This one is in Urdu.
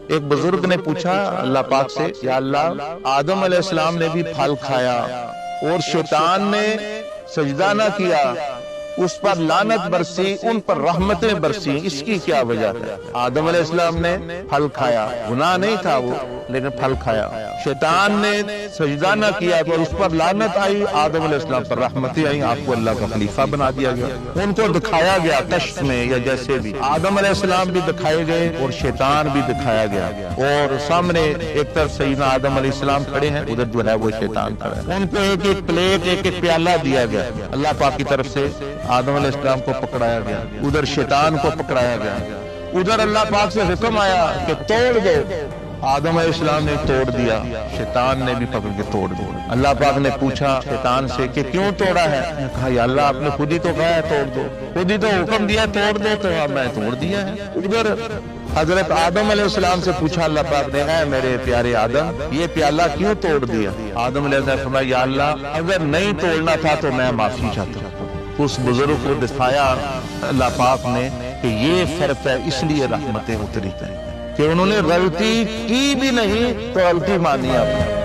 ایک بزرگ نے پوچھا اللہ پاک سے، یا اللہ آدم علیہ السلام نے بھی پھل کھایا اور شیطان نے سجدہ نہ کیا، اس پر لعنت برسی، ان پر رحمتیں برسی، اس کی کیا وجہ ہے؟ آدم علیہ السلام نے پھل کھایا، گناہ نہیں تھا وہ لیکن پھل کھایا، شیطان نے سجدہ نہ کیا تو اس پر لعنت آئی، آدم علیہ السلام پر رحمتیں آئیں، آپ کو اللہ کا خلیفہ بنا دیا گیا۔ ان کو دکھایا گیا کشف میں یا جیسے بھی، آدم علیہ السلام بھی دکھائے گئے اور شیطان بھی دکھایا گیا، اور سامنے ایک طرف سیدنا آدم علیہ السلام کھڑے ہیں، ادھر جو ہے وہ شیطان کھڑا ہے۔ ان کو ایک ایک پلیٹ، ایک ایک پیالہ دیا گیا اللہ پاک کی طرف سے، آدم علیہ السلام کو پکڑایا گیا، ادھر شیطان کو پکڑایا گیا، ادھر اللہ پاک سے حکم آیا کہ توڑ دو، آدم علیہ السلام نے توڑ دیا، شیطان نے بھی پکڑ کے توڑ دیا۔ اللہ پاک نے پوچھا شیطان سے کہ کیوں توڑا ہے؟ کہا یا اللہ آپ نے خود ہی تو کہا ہے توڑ دو، خود ہی تو حکم دیا توڑ دو، تو میں توڑ دیا ہے۔ ادھر حضرت آدم علیہ السلام سے پوچھا اللہ پاک نے، اے میرے پیارے آدم یہ پیالہ کیوں توڑ دیا؟ آدم علیہ السلام نے فرمایا یا اللہ اگر نہیں توڑنا تھا تو میں معافی چاہتا ہوں۔ اس بزرگ کو دکھایا اللہ پاک نے کہ یہ فرق ہے، اس لیے رحمتیں اتری کہ انہوں نے غلطی کی بھی نہیں تو غلطی مانی آپ نے۔